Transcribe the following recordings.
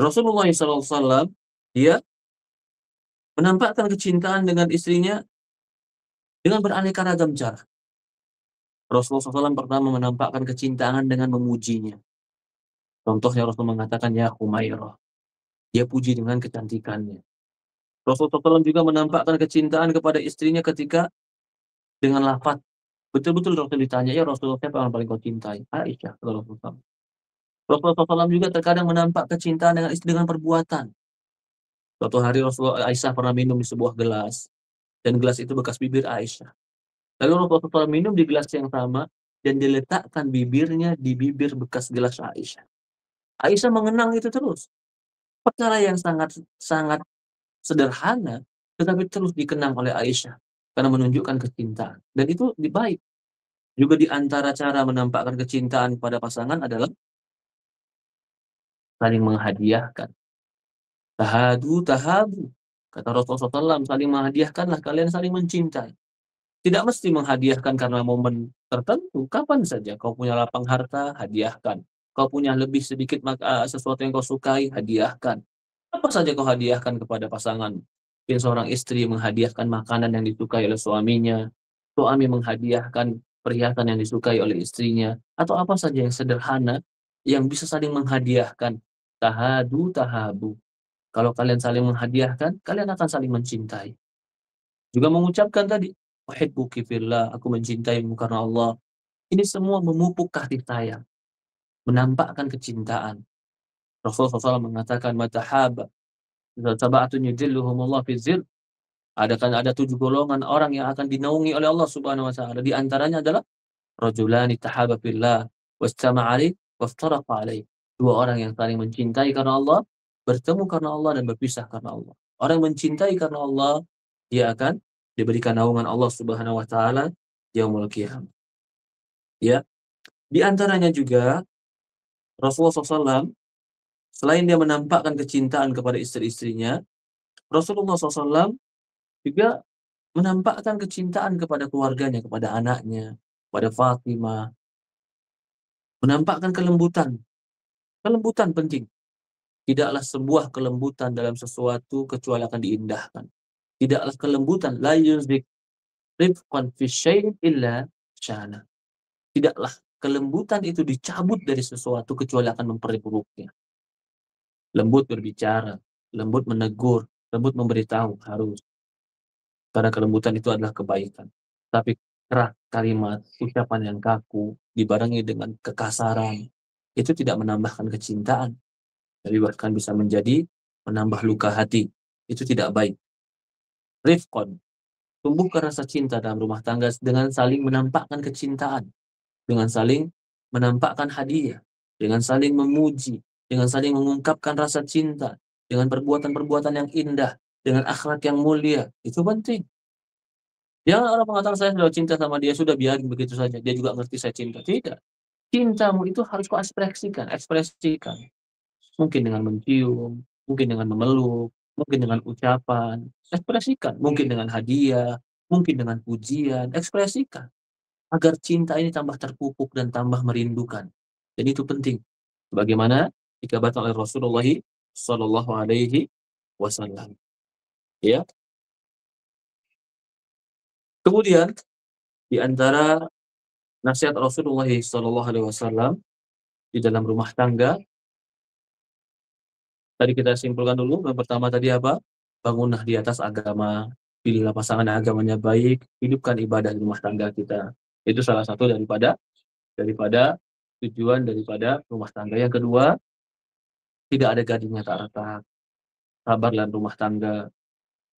Rasulullah SAW, dia menampakkan kecintaan dengan istrinya dengan beraneka ragam cara. Rasulullah SAW pertama menampakkan kecintaan dengan memujinya. Contohnya Rasul mengatakan, "Ya Humairah." Dia puji dengan kecantikannya. Rasulullah SAW juga menampakkan kecintaan kepada istrinya ketika dengan lafaz. Betul-betul Rasul ditanya, "Ya Rasulullah, siapa yang paling kau cintai?" Aisyah, kata Rasulullah. Rasulullah SAW juga terkadang menampak kecintaan dengan istri dengan perbuatan. Suatu hari Aisyah pernah minum di sebuah gelas, dan gelas itu bekas bibir Aisyah. Lalu Rasulullah SAW minum di gelas yang sama, dan diletakkan bibirnya di bibir bekas gelas Aisyah. Aisyah mengenang itu terus. Perkara yang sangat sangat sederhana, tetapi terus dikenang oleh Aisyah karena menunjukkan kecintaan. Dan itu baik. Juga di antara cara menampakkan kecintaan pada pasangan adalah saling menghadiahkan. Tahadu tahabu. Kata Rasulullah SAW, saling menghadiahkanlah, kalian saling mencintai. Tidak mesti menghadiahkan karena momen tertentu. Kapan saja kau punya lapang harta, hadiahkan. Kau punya lebih sedikit sesuatu yang kau sukai, hadiahkan. Apa saja kau hadiahkan kepada pasangan. Mungkin seorang istri menghadiahkan makanan yang disukai oleh suaminya. Suami menghadiahkan perhiasan yang disukai oleh istrinya. Atau apa saja yang sederhana yang bisa saling menghadiahkan. Tahadu tahabu. Kalau kalian saling menghadiahkan, kalian akan saling mencintai. Juga mengucapkan tadi, "Uhibbuki fillah," aku mencintaimu karena Allah. Ini semua memupuk kasih sayang, menampakkan kecintaan. Rasulullah SAW mengatakan, "Matahaba, sab'atun yudhilluhumullah fi dzil." Ada 7 golongan orang yang akan dinaungi oleh Allah Subhanahu wa taala. Di antaranya adalah rajulani tahaba fillah wastama'a alaih waftaraqa alaih. Dua orang yang saling mencintai karena Allah, bertemu karena Allah dan berpisah karena Allah. Orang yang mencintai karena Allah, dia akan diberikan naungan Allah Subhanahu wa taala yaumul qiyamah. Ya, di antaranya juga Rasulullah SAW, selain dia menampakkan kecintaan kepada istri-istrinya, Rasulullah SAW juga menampakkan kecintaan kepada keluarganya, kepada anaknya, kepada Fatimah, menampakkan kelembutan. Kelembutan penting. Tidaklah sebuah kelembutan dalam sesuatu kecuali akan diindahkan. Tidaklah kelembutan, la yuzdik rifqan fi syai'in illa syana. Tidaklah kelembutan itu dicabut dari sesuatu kecuali akan memperburuknya. Lembut berbicara, lembut menegur, lembut memberitahu harus. Karena kelembutan itu adalah kebaikan. Tapi keras kalimat, ucapan yang kaku, dibarengi dengan kekasaran, itu tidak menambahkan kecintaan. Tapi bahkan bisa menjadi menambah luka hati. Itu tidak baik. Rifqan, tumbuhkan rasa cinta dalam rumah tangga dengan saling menampakkan kecintaan, dengan saling menampakkan hadiah, dengan saling memuji, dengan saling mengungkapkan rasa cinta, dengan perbuatan-perbuatan yang indah, dengan akhlak yang mulia. Itu penting. Jangan orang mengatakan saya sudah cinta sama dia, sudah biarin begitu saja. Dia juga ngerti saya cinta. Tidak. Cintamu itu harus kau ekspresikan. Mungkin dengan mencium, mungkin dengan memeluk, mungkin dengan ucapan. Ekspresikan. Mungkin dengan hadiah, mungkin dengan pujian. Ekspresikan. Agar cinta ini tambah terpupuk dan tambah merindukan. Dan itu penting. Bagaimana dikabarkan oleh Rasulullah Sallallahu Alaihi Wasallam. Ya. Kemudian di antara nasihat Rasulullah Sallallahu Alaihi Wasallam di dalam rumah tangga, tadi kita simpulkan dulu. Yang pertama tadi apa? Bangunlah di atas agama, pilihlah pasangan yang agamanya baik, hidupkan ibadah di rumah tangga kita. Itu salah satu daripada tujuan daripada rumah tangga. Yang kedua, tidak ada gadingnya tak retak. Sabar dalam rumah tangga.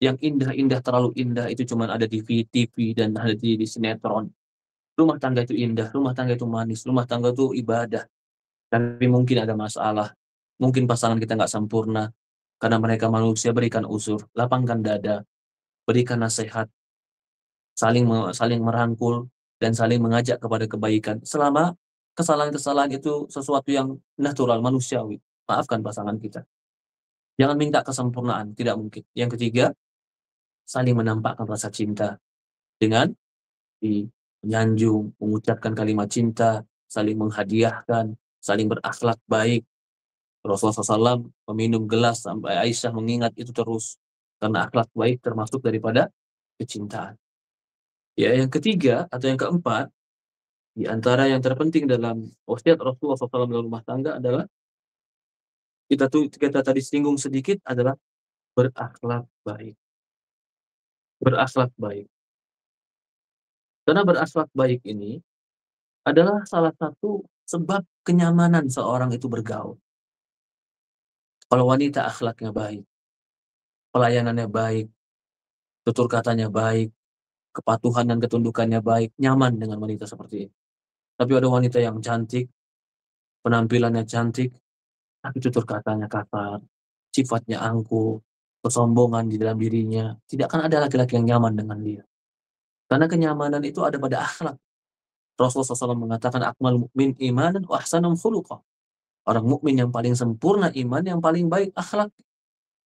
Yang indah-indah, terlalu indah itu cuma ada di TV dan ada di sinetron. Rumah tangga itu indah, rumah tangga itu manis, rumah tangga itu ibadah. Tapi mungkin ada masalah. Mungkin pasangan kita nggak sempurna. Karena mereka manusia, berikan uzur, lapangkan dada, berikan nasihat, saling merangkul, dan saling mengajak kepada kebaikan. Selama kesalahan-kesalahan itu sesuatu yang natural, manusiawi. Maafkan pasangan kita. Jangan minta kesempurnaan, tidak mungkin. Yang ketiga, saling menampakkan rasa cinta dengan menyanjung, mengucapkan kalimat cinta, saling menghadiahkan, saling berakhlak baik. Rasulullah SAW meminum gelas sampai Aisyah mengingat itu terus. Karena akhlak baik termasuk daripada kecintaan. Ya, yang ketiga atau yang keempat, di antara yang terpenting dalam wasiat Rasulullah SAW dalam rumah tangga adalah kita tadi singgung sedikit adalah berakhlak baik. Berakhlak baik. Karena berakhlak baik ini adalah salah satu sebab kenyamanan seorang itu bergaul. Kalau wanita akhlaknya baik, pelayanannya baik, tutur katanya baik, kepatuhan dan ketundukannya baik, nyaman dengan wanita seperti ini. Tapi ada wanita yang cantik, penampilannya cantik, tapi tutur katanya kasar, sifatnya angkuh, kesombongan di dalam dirinya. Tidak akan ada laki-laki yang nyaman dengan dia. Karena kenyamanan itu ada pada akhlak. Rasulullah SAW mengatakan akmal mukmin imanan wa ahsanum khuluqa. Orang mukmin yang paling sempurna iman, yang paling baik akhlak.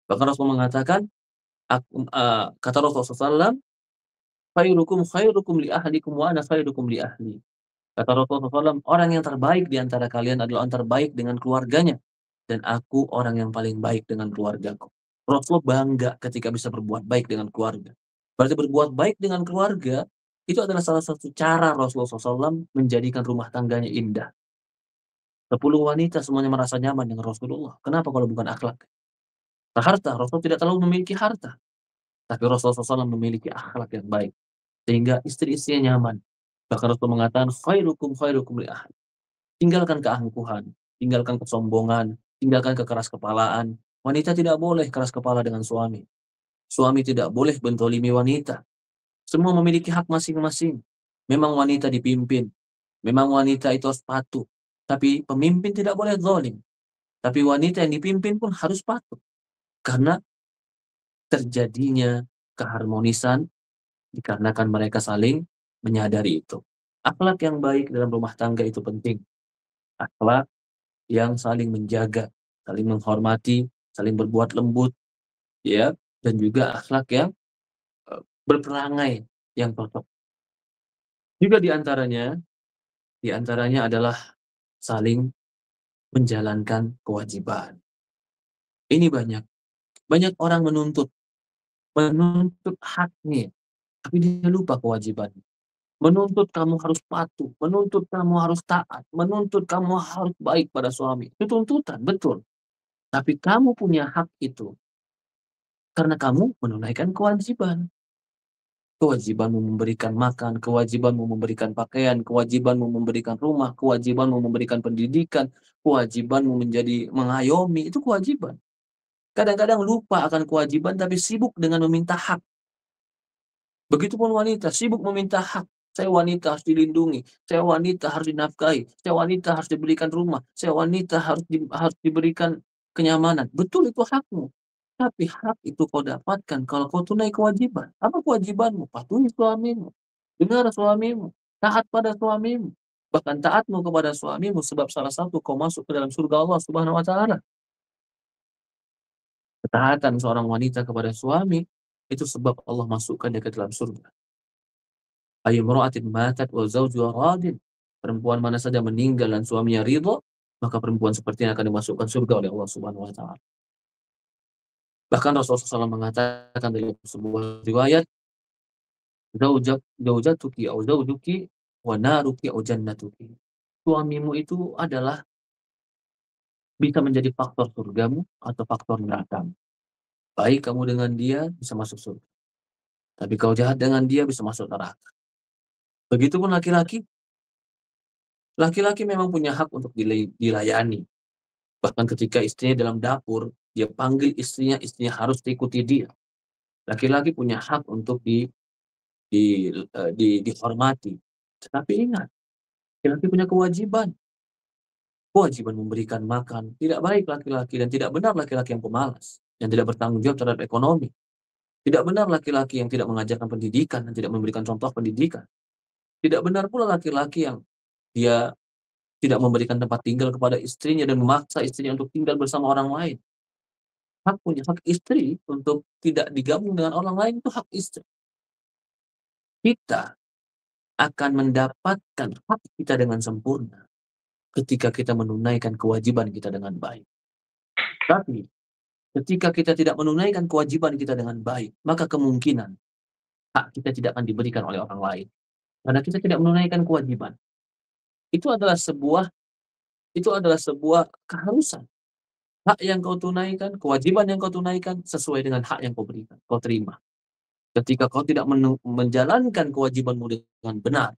Bahkan Rasul mengatakan, kata Rasulullah SAW, khairukum li ahlikum wa ana khairukum li ahli. Kata Rasulullah SAW, orang yang terbaik di antara kalian adalah orang terbaik dengan keluarganya. Dan aku orang yang paling baik dengan keluargaku. Rasulullah bangga ketika bisa berbuat baik dengan keluarga. Berarti berbuat baik dengan keluarga, itu adalah salah satu cara Rasulullah SAW menjadikan rumah tangganya indah. 10 wanita semuanya merasa nyaman dengan Rasulullah. Kenapa kalau bukan akhlak? Harta, Rasul tidak terlalu memiliki harta. Tapi Rasulullah SAW memiliki akhlak yang baik. Sehingga istri-istrinya nyaman. Bahkan Rasul mengatakan, khairukum li ahli. Tinggalkan keangkuhan, tinggalkan kesombongan, tinggalkan kekeras kepalaan. Wanita tidak boleh keras kepala dengan suami. Suami tidak boleh bentolimi wanita. Semua memiliki hak masing-masing. Memang wanita dipimpin. Memang wanita itu harus patuh. Tapi pemimpin tidak boleh zalim. Tapi wanita yang dipimpin pun harus patuh. Karena terjadinya keharmonisan dikarenakan mereka saling menyadari itu. Akhlak yang baik dalam rumah tangga itu penting. Akhlak yang saling menjaga, saling menghormati, saling berbuat lembut, ya, dan juga akhlak yang berperangai yang cocok. Juga di antaranya adalah saling menjalankan kewajiban. Ini banyak orang menuntut haknya, tapi dia lupa kewajiban. Menuntut kamu harus patuh, menuntut kamu harus taat, menuntut kamu harus baik pada suami. Itu tuntutan, betul. Tapi kamu punya hak itu karena kamu menunaikan kewajiban. Kewajibanmu memberikan makan, kewajibanmu memberikan pakaian, kewajibanmu memberikan rumah, kewajibanmu memberikan pendidikan, kewajibanmu menjadi mengayomi, itu kewajiban. Kadang-kadang lupa akan kewajiban tapi sibuk dengan meminta hak. Begitupun wanita, sibuk meminta hak. Saya wanita harus dilindungi, saya wanita harus dinafkahi, saya wanita harus diberikan rumah, saya wanita harus diberikan kenyamanan. Betul, itu hakmu. Tapi hak itu kau dapatkan kalau kau tunai kewajiban. Apa kewajibanmu? Patuhi suamimu, dengar suamimu, taat pada suamimu. Bahkan taatmu kepada suamimu sebab salah satu kau masuk ke dalam surga Allah Subhanahu wa taala. Ketaatan seorang wanita kepada suami itu sebab Allah masukkan dia ke dalam surga. Ayyumra'atin matat wa zawjuha radin. Perempuan mana saja meninggal dan suaminya ridha, maka perempuan seperti ini akan dimasukkan surga oleh Allah Subhanahu wa taala. Bahkan Rasulullah SAW mengatakan dalam sebuah riwayat, zaujatuki au zaujuki wa naruki au jannatuki. Suamimu itu adalah bisa menjadi faktor surgamu atau faktor nerakamu. Baik kamu dengan dia bisa masuk surga. Tapi kau jahat dengan dia bisa masuk neraka. Begitupun laki-laki. Laki-laki memang punya hak untuk dilayani. Bahkan ketika istrinya dalam dapur, dia panggil istrinya harus diikuti dia. Laki-laki punya hak untuk dihormati. Tetapi ingat, laki-laki punya kewajiban. Kewajiban memberikan makan. Tidak baik laki-laki dan tidak benar laki-laki yang pemalas, yang tidak bertanggung jawab terhadap ekonomi. Tidak benar laki-laki yang tidak mengajarkan pendidikan dan tidak memberikan contoh pendidikan. Tidak benar pula laki-laki yang dia tidak memberikan tempat tinggal kepada istrinya dan memaksa istrinya untuk tinggal bersama orang lain. Hak istri untuk tidak digabung dengan orang lain itu hak istri. Kita akan mendapatkan hak kita dengan sempurna ketika kita menunaikan kewajiban kita dengan baik. Tapi ketika kita tidak menunaikan kewajiban kita dengan baik, maka kemungkinan hak kita tidak akan diberikan oleh orang lain. Karena kita tidak menunaikan kewajiban. Itu adalah sebuah itu adalah sebuah keharusan. Hak yang kau tunaikan, kewajiban yang kau tunaikan sesuai dengan hak yang kau berikan, kau terima. Ketika kau tidak menjalankan kewajibanmu dengan benar,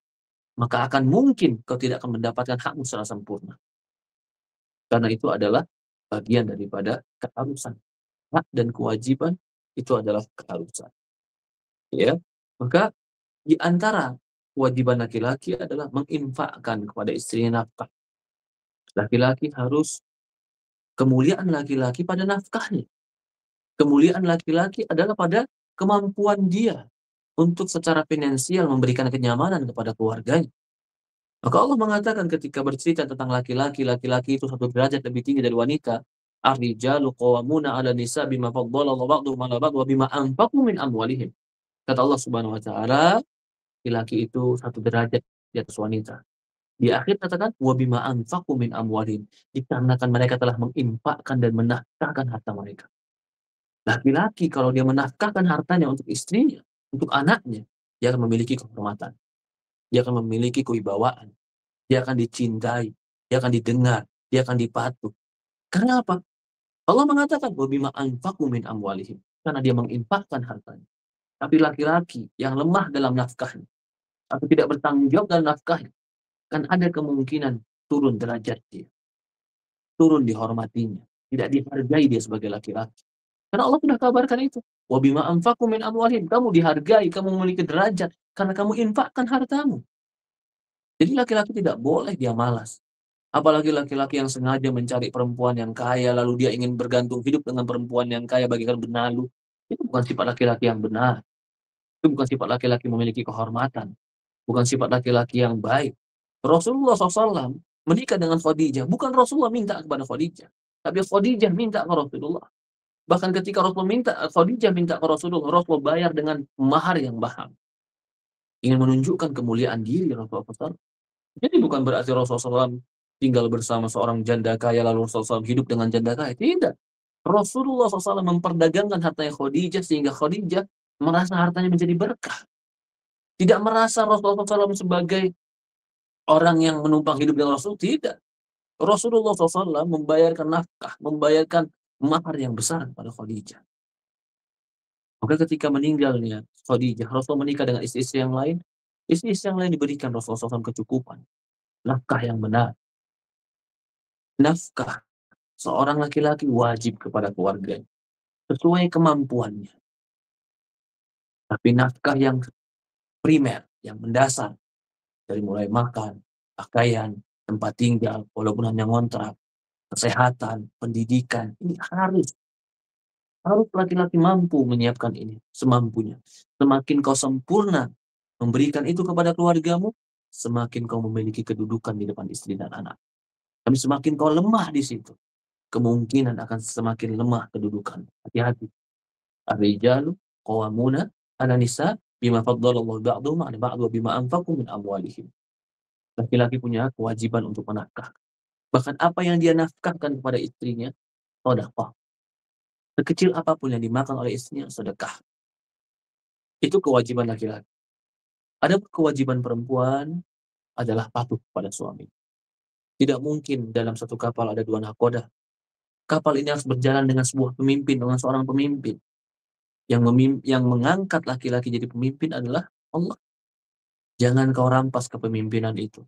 maka akan mungkin kau tidak akan mendapatkan hakmu secara sempurna. Karena itu adalah bagian daripada keharusan. Hak dan kewajiban itu adalah keharusan. Ya, maka di antara kewajiban laki-laki adalah menginfakkan kepada istrinya nafkah. Laki-laki harus kemuliaan laki-laki pada nafkahnya. Kemuliaan laki-laki adalah pada kemampuan dia untuk secara finansial memberikan kenyamanan kepada keluarganya. Maka Allah mengatakan ketika bercerita tentang laki-laki, laki-laki itu satu derajat lebih tinggi dari wanita. Ar-rijalu qawwamuna 'ala nisa bima faddala Allahu ba'dahum 'ala ba'd wa bima anfaqu min amwalihim. Kata Allah Subhanahu wa taala, laki-laki itu satu derajat di atas wanita. Di akhir katakan wa bima anfaqu min amwalihim, dikarenakan mereka telah menginfakkan dan menafkahkan harta mereka. Laki-laki kalau dia menafkahkan hartanya untuk istrinya, untuk anaknya, dia akan memiliki kehormatan. Dia akan memiliki kewibawaan. Dia akan dicintai, dia akan didengar, dia akan dipatuh. Karena apa? Allah mengatakan wa bima anfaqu min amwalihim, karena dia menginfakkan hartanya. Tapi laki-laki yang lemah dalam nafkahnya atau tidak bertanggung jawab dalam nafkahnya, kan ada kemungkinan turun derajat dia, turun dihormatinya, tidak dihargai dia sebagai laki-laki. Karena Allah sudah kabarkan itu. Wa bima anfaqu min amwalihim, kamu dihargai, kamu memiliki derajat karena kamu infakkan hartamu. Jadi laki-laki tidak boleh dia malas. Apalagi laki-laki yang sengaja mencari perempuan yang kaya, lalu dia ingin bergantung hidup dengan perempuan yang kaya bagaikan benalu. Itu bukan sifat laki-laki yang benar. Itu bukan sifat laki-laki memiliki kehormatan. Bukan sifat laki-laki yang baik. Rasulullah SAW menikah dengan Khadijah. Bukan Rasulullah minta kepada Khadijah. Tapi Khadijah minta ke Rasulullah. Bahkan ketika Khadijah minta ke Rasulullah, Rasulullah bayar dengan mahar yang mahal. Ingin menunjukkan kemuliaan diri Rasulullah SAW. Jadi bukan berarti Rasulullah SAW tinggal bersama seorang janda kaya lalu Rasulullah SAW hidup dengan janda kaya. Tidak. Rasulullah SAW memperdagangkan hartanya Khadijah sehingga Khadijah merasa hartanya menjadi berkah. Tidak merasa Rasulullah SAW sebagai orang yang menumpang hidup dengan Rasul. Tidak. Rasulullah SAW membayarkan nafkah, membayarkan mahar yang besar pada Khadijah. Maka ketika meninggalnya Khadijah, Rasul menikah dengan istri-istri yang lain. Istri-istri yang lain diberikan Rasulullah SAW kecukupan. Nafkah yang benar. Nafkah seorang laki-laki wajib kepada keluarganya sesuai kemampuannya. Tapi nafkah yang primer, yang mendasar, dari mulai makan, pakaian, tempat tinggal, walaupun hanya ngontrak, kesehatan, pendidikan, ini harus laki-laki mampu menyiapkan ini semampunya. Semakin kau sempurna memberikan itu kepada keluargamu, semakin kau memiliki kedudukan di depan istri dan anak. Tapi semakin kau lemah di situ, kemungkinan akan semakin lemah kedudukan. Hati-hati. Ar-rijalu qawwamuna 'ala nisa bima faddalallahu ba'dahum 'ala ba'd wa bima anfaqu min amwalihim. Laki-laki punya kewajiban untuk menafkah. Bahkan apa yang dia nafkahkan kepada istrinya, sedekah. Sekecil apapun yang dimakan oleh istrinya, sedekah. Itu kewajiban laki-laki. Ada kewajiban perempuan adalah patuh pada suami. Tidak mungkin dalam satu kapal ada dua nahkoda. Kapal ini harus berjalan dengan sebuah pemimpin, dengan seorang pemimpin. Yang mengangkat laki-laki jadi pemimpin adalah Allah. Jangan kau rampas kepemimpinan itu.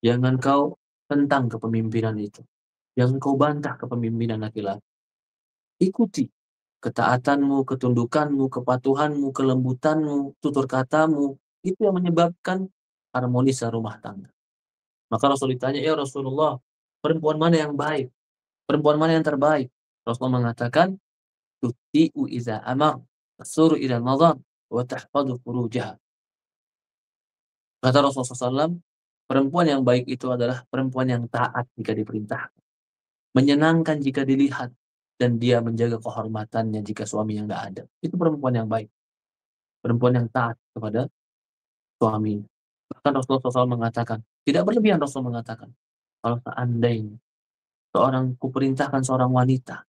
Jangan kau tentang kepemimpinan itu. Jangan kau bantah kepemimpinan laki-laki. Ikuti ketaatanmu, ketundukanmu, kepatuhanmu, kelembutanmu, tutur katamu. Itu yang menyebabkan harmonis rumah tangga. Maka Rasul ditanya, ya Rasulullah, perempuan mana yang baik? Perempuan mana yang terbaik? Rasulullah mengatakan, tuti'u iza amar, tasuru ila nadhar, wa tahfadu furujaha. Kata Rasulullah SAW, perempuan yang baik itu adalah perempuan yang taat jika diperintah, menyenangkan jika dilihat, dan dia menjaga kehormatannya jika suami yang tidak ada. Itu perempuan yang baik. Perempuan yang taat kepada suami. Bahkan Rasulullah SAW mengatakan, tidak berlebihan Rasul mengatakan, kalau seandainya seorang kuperintahkan seorang wanita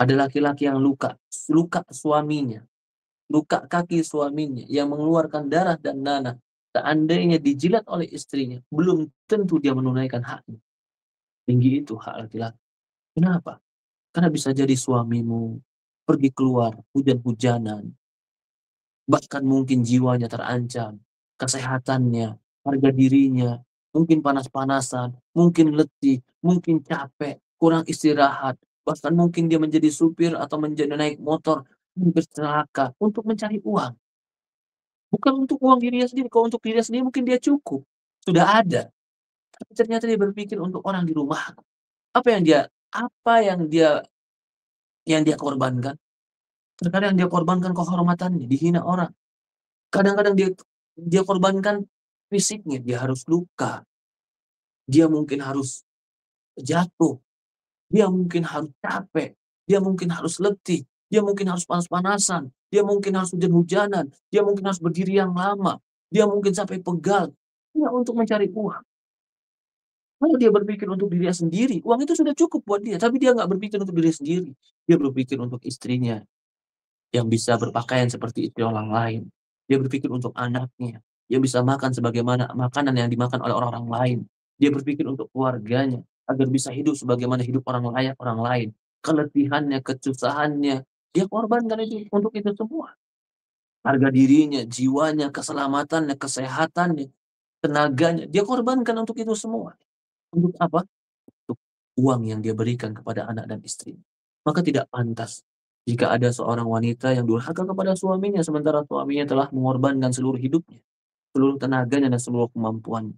Ada laki-laki yang luka suaminya, luka kaki suaminya, yang mengeluarkan darah dan nanah. Seandainya dijilat oleh istrinya, belum tentu dia menunaikan haknya. Tinggi itu hak laki-laki. Kenapa? Karena bisa jadi suamimu pergi keluar hujan-hujanan, bahkan mungkin jiwanya terancam, kesehatannya, harga dirinya, mungkin panas-panasan, mungkin letih, mungkin capek, kurang istirahat, bahkan mungkin dia menjadi supir atau menjadi naik motor, hampir celaka untuk mencari uang. Bukan untuk uang dirinya sendiri, kalau untuk dirinya sendiri mungkin dia cukup, sudah ada. Tapi ternyata dia berpikir untuk orang di rumah. Apa yang dia korbankan? Terkadang dia korbankan kehormatannya, dihina orang. Kadang-kadang dia dia korbankan fisiknya, dia harus luka, dia mungkin harus jatuh, dia mungkin harus capek, dia mungkin harus letih, dia mungkin harus panas-panasan, dia mungkin harus hujan-hujanan, dia mungkin harus berdiri yang lama, dia mungkin sampai pegal, hanya untuk mencari uang. Kalau dia berpikir untuk dirinya sendiri, uang itu sudah cukup buat dia, tapi dia nggak berpikir untuk dirinya sendiri. Dia berpikir untuk istrinya, yang bisa berpakaian seperti istri orang lain. Dia berpikir untuk anaknya, yang bisa makan sebagaimana makanan yang dimakan oleh orang-orang lain. Dia berpikir untuk keluarganya, agar bisa hidup sebagaimana hidup orang layak orang lain. Keletihannya, kesusahannya, dia korbankan itu untuk itu semua. Harga dirinya, jiwanya, keselamatannya, kesehatannya, tenaganya, dia korbankan untuk itu semua. Untuk apa? Untuk uang yang dia berikan kepada anak dan istri. Maka tidak pantas jika ada seorang wanita yang durhaka kepada suaminya, sementara suaminya telah mengorbankan seluruh hidupnya, seluruh tenaganya dan seluruh kemampuannya.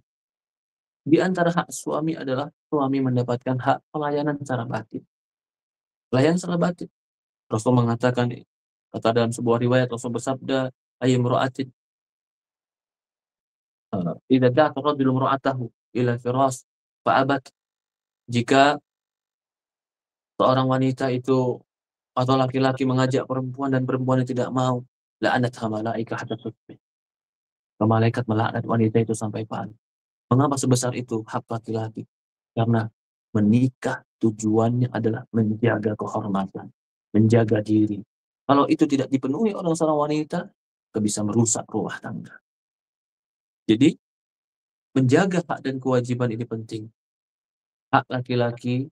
Di antara hak suami adalah suami mendapatkan hak pelayanan secara batin. Pelayanan secara batin. Rasul mengatakan, kata dalam sebuah riwayat Rasul bersabda, "Ayy imra'atin idza da'a rajulu imra'atahu ila firas fa'abat." Jika seorang wanita itu atau laki-laki mengajak perempuan dan perempuan yang tidak mau, la'anatha malaikah hatta tusbih. Malaikat melaknat wanita itu sampai panik. Mengapa sebesar itu hak laki-laki? Karena menikah tujuannya adalah menjaga kehormatan, menjaga diri. Kalau itu tidak dipenuhi oleh seorang wanita, bisa merusak rumah tangga. Jadi, menjaga hak dan kewajiban ini penting. Hak laki-laki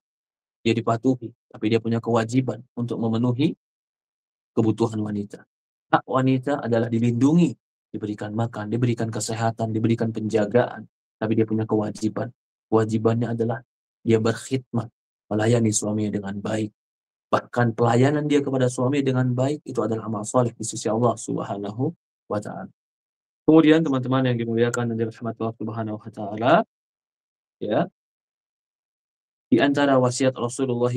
dia dipatuhi, tapi dia punya kewajiban untuk memenuhi kebutuhan wanita. Hak wanita adalah dilindungi, diberikan makan, diberikan kesehatan, diberikan penjagaan, tapi dia punya kewajiban. Kewajibannya adalah dia berkhidmat, melayani suaminya dengan baik. Bahkan pelayanan dia kepada suami dengan baik itu adalah amal soleh di sisi Allah Subhanahu wa taala. Kemudian teman-teman yang dimuliakan dan dirahmati Allah Subhanahu wa taala, ya, di antara wasiat Rasulullah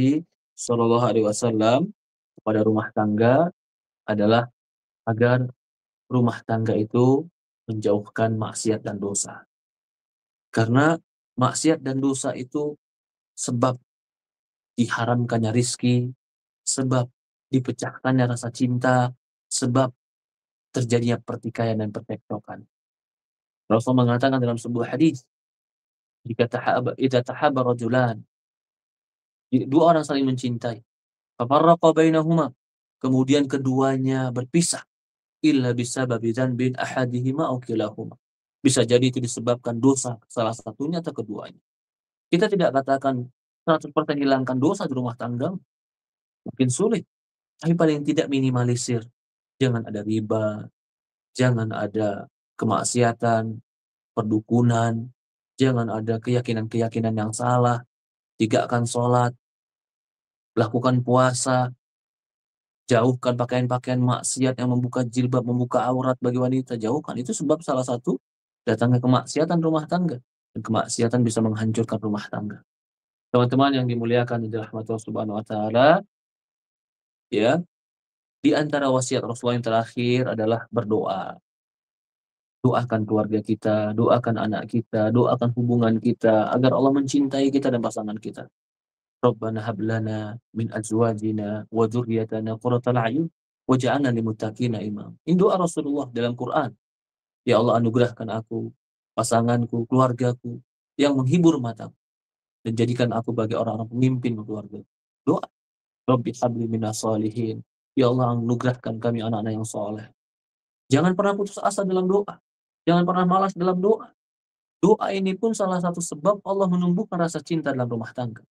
Shallallahu alaihi wasallam kepada rumah tangga adalah agar rumah tangga itu menjauhkan maksiat dan dosa. Karena maksiat dan dosa itu sebab diharamkannya rizki, sebab dipecahkannya rasa cinta, sebab terjadinya pertikaian dan pertektokan. Rasul mengatakan dalam sebuah hadis, idza tahaba rajulan, dua orang saling mencintai, fafarraqa bainahuma, kemudian keduanya berpisah, illa bisababi dzanbin ahadihima aw kilahuma. Bisa jadi itu disebabkan dosa salah satunya atau keduanya. Kita tidak katakan 100% hilangkan dosa di rumah tangga, mungkin sulit, tapi paling tidak minimalisir. Jangan ada riba, jangan ada kemaksiatan, perdukunan, jangan ada keyakinan-keyakinan yang salah, tegakkan sholat, lakukan puasa, jauhkan pakaian-pakaian maksiat yang membuka jilbab, membuka aurat bagi wanita, jauhkan. Itu sebab salah satu datangnya kemaksiatan rumah tangga. Dan kemaksiatan bisa menghancurkan rumah tangga. Teman-teman yang dimuliakan di rahmat Allah Subhanahu wa taala, ya, di antara wasiat Rasulullah yang terakhir adalah berdoa. Doakan keluarga kita, doakan anak kita, doakan hubungan kita agar Allah mencintai kita dan pasangan kita. Rabbana hab lana min azwajina wa dzurriyyatina qurrata a'yun waj'alna lil muttaqina imam. Ini doa Rasulullah dalam Quran. Ya Allah, anugerahkan aku, pasanganku, keluargaku yang menghibur mataku dan jadikan aku bagi orang-orang pemimpin keluarga. Doa. Rabbi habli minas sholihin. Ya Allah, anugerahkan kami anak-anak yang soleh. Jangan pernah putus asa dalam doa. Jangan pernah malas dalam doa. Doa ini pun salah satu sebab Allah menumbuhkan rasa cinta dalam rumah tangga.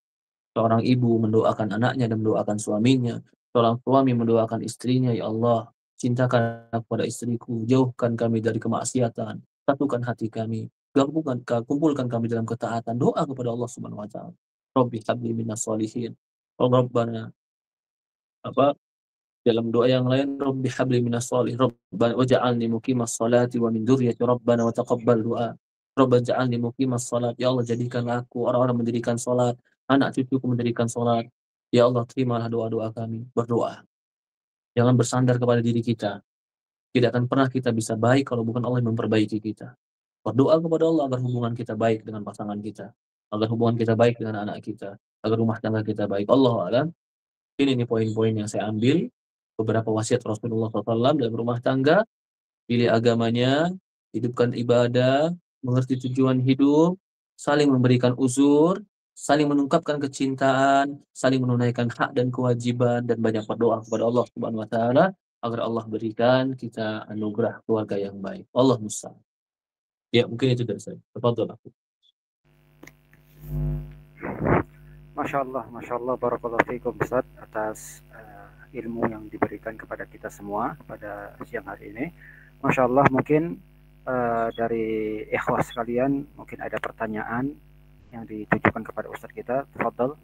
Seorang ibu mendoakan anaknya dan mendoakan suaminya. Seorang suami mendoakan istrinya, ya Allah, cintakan kepada istriku, jauhkan kami dari kemaksiatan, satukan hati kami, kumpulkan kami dalam ketaatan. Doa kepada Allah Subhanahu wa taala. Rabbi habli minas sholihin. Rabbana, apa, dalam doa yang lain, Rabbi habli minas sholihin, Rabbana waj'alni muqimas sholati wa min dzurriyyati Rabbana wa taqabbal du'a. Rabbana ja'alni muqimas sholat. Ya Allah, jadikanlah aku orang-orang mendirikan salat, anak cucuku mendirikan salat. Ya Allah, terimalah doa-doa kami. Berdoa. Jangan bersandar kepada diri kita. Tidak akan pernah kita bisa baik kalau bukan Allah yang memperbaiki kita. Berdoa kepada Allah agar hubungan kita baik dengan pasangan kita, agar hubungan kita baik dengan anak kita, agar rumah tangga kita baik. Allahu a'lam. Ini nih poin-poin yang saya ambil, beberapa wasiat Rasulullah SAW dalam rumah tangga. Pilih agamanya, hidupkan ibadah, mengerti tujuan hidup, saling memberikan uzur, saling mengungkapkan kecintaan, saling menunaikan hak dan kewajiban, dan banyak berdoa kepada Allah Subhanahu wa taala agar Allah berikan kita anugerah keluarga yang baik. Allah musta'an. Ya, mungkin itu dari saya. Tafadhol aku. Masya Allah, barakallahu fiikum Ustaz atas ilmu yang diberikan kepada kita semua pada siang hari ini. Masya Allah, mungkin dari ikhwas sekalian mungkin ada pertanyaan yang ditujukan kepada Ustaz kita. Tafadhol.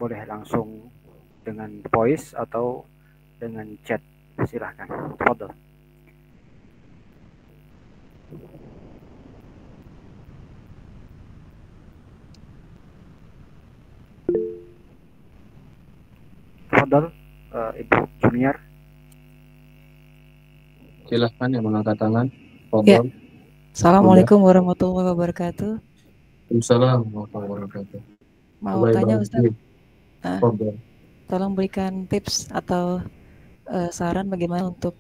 Boleh langsung dengan voice atau dengan chat. Silahkan. Tafadhol. Tafadhol, Ibu Junior. Silahkan yang mengangkat tangan. Ya. Tafadhol. Assalamualaikum warahmatullahi wabarakatuh. Waalaikumsalam warahmatullahi wabarakatuh. Mau tanya Ustaz, tolong berikan tips atau saran bagaimana untuk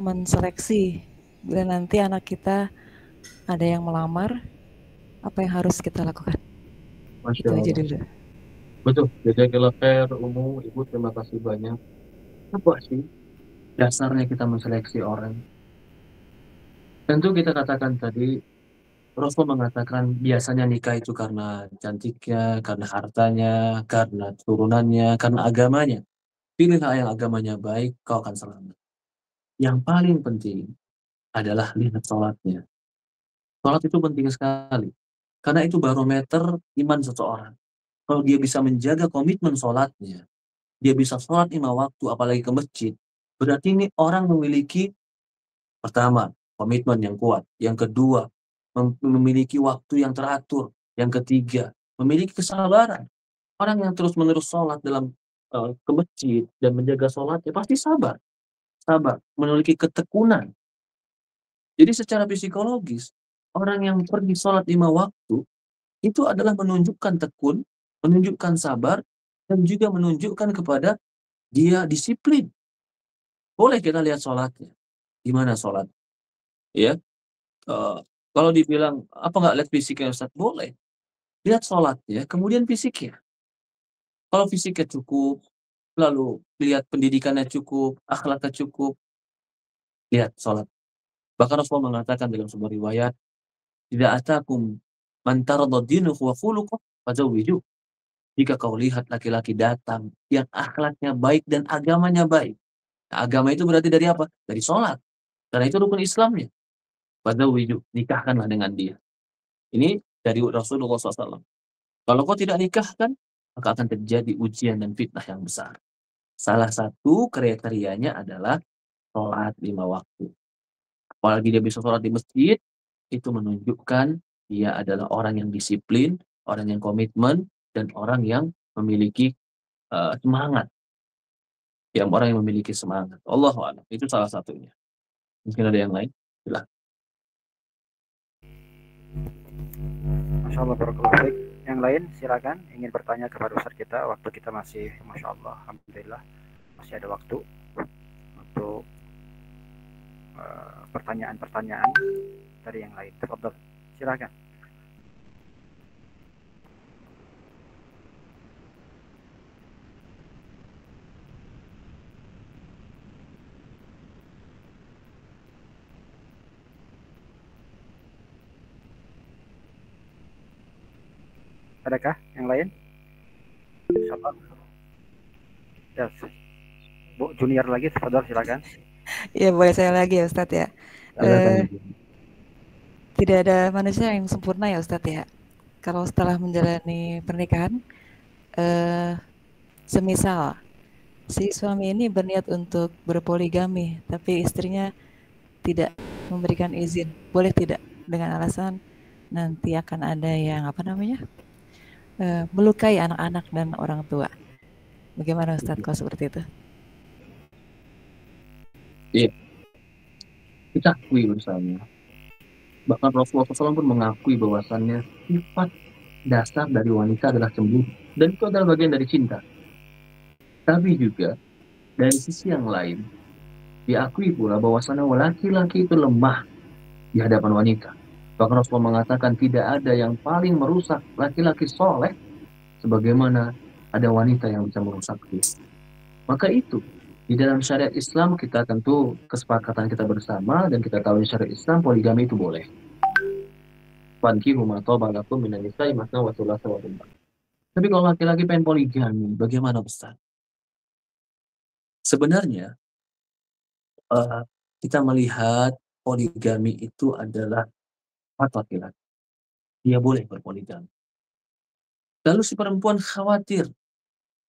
menseleksi bila nanti anak kita ada yang melamar, apa yang harus kita lakukan? Masya Itu aja Allah. dulu. Betul, jazakallahu khair Ibu, terima kasih banyak. Apa sih dasarnya kita menseleksi orang? Tentu kita katakan tadi, Rasul mengatakan biasanya nikah itu karena cantiknya, karena hartanya, karena turunannya, karena agamanya. Pilihlah yang agamanya baik, kau akan selamat. Yang paling penting adalah lihat sholatnya. Sholat itu penting sekali, karena itu barometer iman seseorang. Kalau dia bisa menjaga komitmen sholatnya, dia bisa sholat 5 waktu, apalagi ke masjid, berarti ini orang memiliki, pertama, komitmen yang kuat. Yang kedua, memiliki waktu yang teratur. Yang ketiga, memiliki kesabaran. Orang yang terus-menerus sholat dalam ke masjid dan menjaga sholatnya pasti sabar. Memiliki ketekunan. Jadi secara psikologis, orang yang pergi sholat 5 waktu, itu adalah menunjukkan tekun, menunjukkan sabar, dan juga menunjukkan kepada dia disiplin. Boleh kita lihat sholatnya. Gimana sholat? Ya, kalau dibilang, apa nggak lihat fisiknya Ustaz? Boleh. Lihat sholatnya, kemudian fisiknya. Kalau fisiknya cukup, lalu lihat pendidikannya cukup, akhlaknya cukup, lihat sholat. Bahkan Rasulullah mengatakan dalam sebuah riwayat, tidak atakum man taradha dinuhu wa khuluquhu fazawwiju. Jika kau lihat laki-laki datang yang akhlaknya baik dan agamanya baik. Nah, agama itu berarti dari apa? Dari sholat. Karena itu rukun Islamnya. Fazawwiju, nikahkanlah dengan dia. Ini dari Rasulullah SAW. Kalau kau tidak nikahkan, maka akan terjadi ujian dan fitnah yang besar. Salah satu kriterianya adalah sholat 5 waktu. Apalagi dia bisa sholat di masjid, itu menunjukkan dia adalah orang yang disiplin, orang yang komitmen, dan orang yang memiliki semangat. Orang yang memiliki semangat. Allahu a'lam. Itu salah satunya. Mungkin ada yang lain? Silahkan. Masya Allah, barakallahu fiik. Yang lain silakan ingin bertanya kepada Ustaz kita. Waktu kita masih, Masya Allah, Alhamdulillah masih ada waktu untuk pertanyaan-pertanyaan dari yang lain. Tafadhol, silakan. Adakah yang lain? Ya, Bu Junior lagi, Fadol silakan. Ya boleh saya lagi ya Ustadz ya. Tidak ada manusia yang sempurna ya Ustadz ya. Kalau setelah menjalani pernikahan, semisal si suami ini berniat untuk berpoligami, tapi istrinya tidak memberikan izin, boleh tidak? Dengan alasan nanti akan ada yang melukai anak-anak dan orang tua. Bagaimana Ustadz kalau seperti itu? Iya, kita akui bersama. Bahkan Rasulullah SAW pun mengakui bahwasannya sifat dasar dari wanita adalah cemburu, dan itu adalah bagian dari cinta. Tapi juga dari sisi yang lain, diakui pula bahwasannya laki-laki itu lemah di hadapan wanita. Bahkan Rasulullah mengatakan tidak ada yang paling merusak laki-laki soleh sebagaimana ada wanita yang bisa merusak dia. Maka itu di dalam syariat Islam kita tentu kesepakatan kita bersama, dan kita tahu di syariat Islam poligami itu boleh. Fankihu ma taba lakum minan nisa'i masna wa thulatha wa ruba'. Tapi kalau laki-laki pengen poligami, bagaimana Ustaz? Sebenarnya kita melihat poligami itu adalah hak laki-laki. Dia boleh berpoligami. Lalu si perempuan khawatir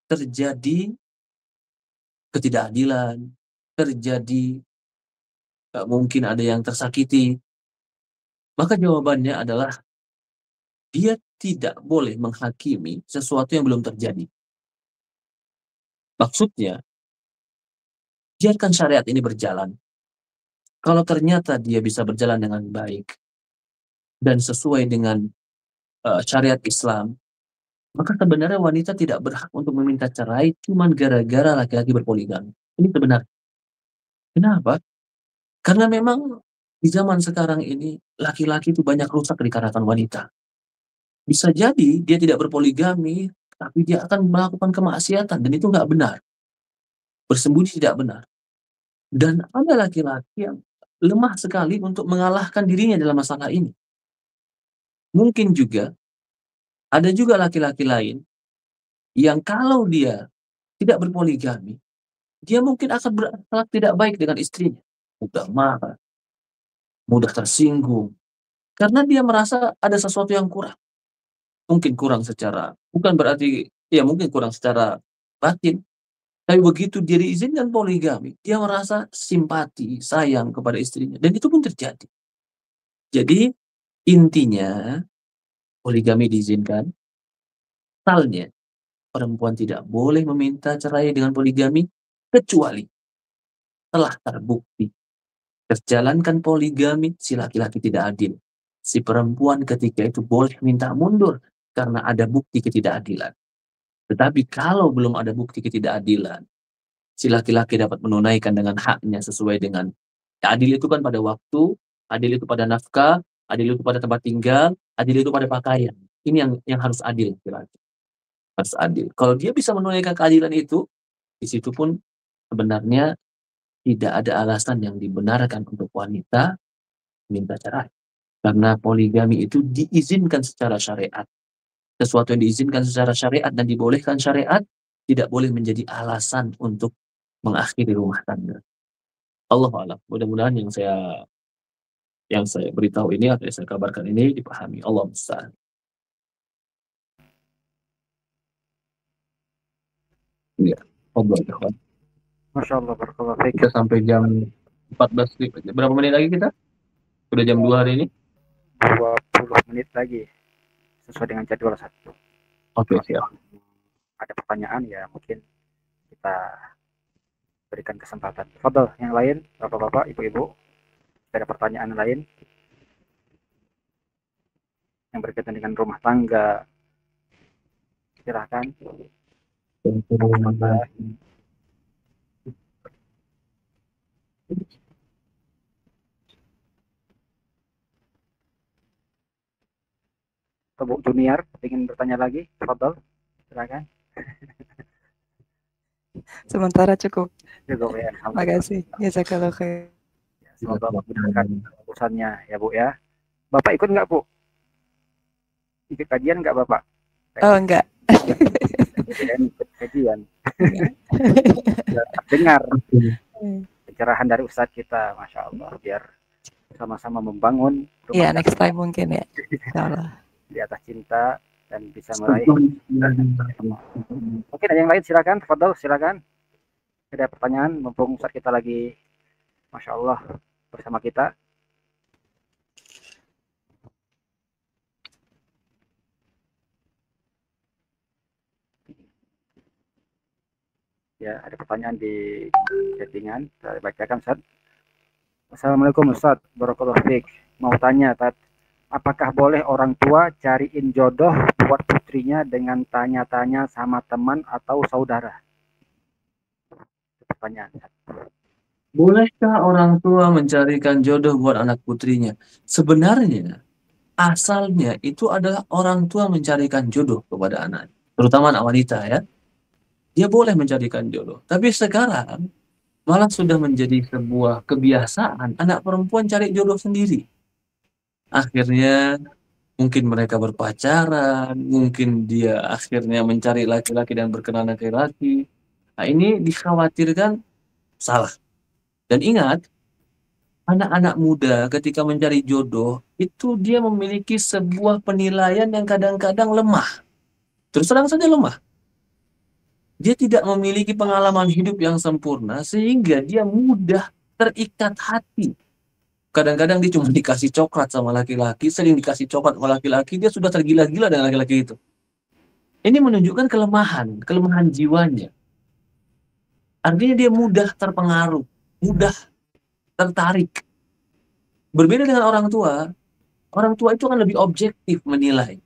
terjadi ketidakadilan, terjadi mungkin ada yang tersakiti. Maka jawabannya adalah dia tidak boleh menghakimi sesuatu yang belum terjadi. Maksudnya, biarkan syariat ini berjalan. Kalau ternyata dia bisa berjalan dengan baik dan sesuai dengan syariat Islam, maka sebenarnya wanita tidak berhak untuk meminta cerai cuma gara-gara laki-laki berpoligami. Ini sebenarnya. Kenapa? Karena memang di zaman sekarang ini laki-laki itu banyak rusak dikarenakan wanita. Bisa jadi dia tidak berpoligami, tapi dia akan melakukan kemaksiatan, dan itu nggak benar. Bersembunyi tidak benar. Dan ada laki-laki yang lemah sekali untuk mengalahkan dirinya dalam masalah ini. Mungkin juga ada juga laki-laki lain yang kalau dia tidak berpoligami, dia mungkin akan berakhlak tidak baik dengan istrinya. Mudah marah, mudah tersinggung, karena dia merasa ada sesuatu yang kurang. Mungkin kurang secara, bukan berarti, ya mungkin kurang secara batin, tapi begitu dia diizinkan poligami, dia merasa simpati, sayang kepada istrinya, dan itu pun terjadi. Jadi intinya poligami diizinkan, asalnya perempuan tidak boleh meminta cerai dengan poligami kecuali telah terbukti terjalankan poligami si laki-laki tidak adil. Si perempuan ketika itu boleh minta mundur karena ada bukti ketidakadilan. Tetapi kalau belum ada bukti ketidakadilan, si laki-laki dapat menunaikan dengan haknya sesuai dengan adil itu kan pada waktu, adil itu pada nafkah, adil itu pada tempat tinggal, adil itu pada pakaian. Ini yang harus adil, laki-laki. Harus adil. Kalau dia bisa menunaikan keadilan itu, di situ pun sebenarnya tidak ada alasan yang dibenarkan untuk wanita minta cerai. Karena poligami itu diizinkan secara syariat. Sesuatu yang diizinkan secara syariat dan dibolehkan syariat tidak boleh menjadi alasan untuk mengakhiri rumah tangga. Allahu a'lam. Mudah-mudahan yang saya beritahu ini atau yang saya kabarkan ini dipahami. Allah musta'an. Ya, Allah ya. Masya Allah, barakallahu fiik. Kita sampai jam 14. Berapa menit lagi kita? Sudah jam 2 hari ini? 20 menit lagi. Sesuai dengan jadwal satu. Oke, siap. Ada pertanyaan ya mungkin kita berikan kesempatan. Fadal, yang lain, bapak-bapak, ibu-ibu, ada pertanyaan lain yang berkaitan dengan rumah tangga, silahkan. Bu Junior ingin bertanya lagi, Fadal, silakan. Sementara cukup. Cukup ya. Terima kasih. Jazakallahu khair. Semoga memudahkan urusannya ya Bu ya. Bapak ikut nggak Bu? Ikut kajian nggak Bapak? Oh, enggak. Kajian. Dengar pencerahan dari Ustadz kita, Masya Allah, biar sama-sama membangun Iya, next time mungkin ya. Insyaallah. Di atas cinta dan bisa meraih. Mungkin ada yang lain, silakan. Tafadhol, silakan. Ada pertanyaan, mumpung Ustadz kita lagi, Masya Allah, bersama kita. Ya, ada pertanyaan di chattingan. Saya bacakan, Ustaz. Assalamualaikum Ustaz, barakallahu fiik. Mau tanya, Tat, apakah boleh orang tua cariin jodoh buat putrinya dengan tanya-tanya sama teman atau saudara? Pertanyaan. Bolehkah orang tua mencarikan jodoh buat anak putrinya? Sebenarnya, asalnya itu adalah orang tua mencarikan jodoh kepada anak, terutama anak wanita ya. Dia boleh mencarikan jodoh. Tapi sekarang malah sudah menjadi sebuah kebiasaan anak perempuan cari jodoh sendiri. Akhirnya mungkin mereka berpacaran, mungkin dia akhirnya mencari laki-laki dan berkenalan laki-laki. Nah, ini dikhawatirkan salah. Dan ingat, anak-anak muda ketika mencari jodoh, itu dia memiliki sebuah penilaian yang kadang-kadang lemah. Terus terang saja lemah. Dia tidak memiliki pengalaman hidup yang sempurna, sehingga dia mudah terikat hati. Kadang-kadang dia cuma dikasih coklat sama laki-laki, sering dikasih coklat sama laki-laki, dia sudah tergila-gila dengan laki-laki itu. Ini menunjukkan kelemahan jiwanya. Artinya dia mudah terpengaruh, mudah tertarik. Berbeda dengan orang tua itu kan lebih objektif menilai.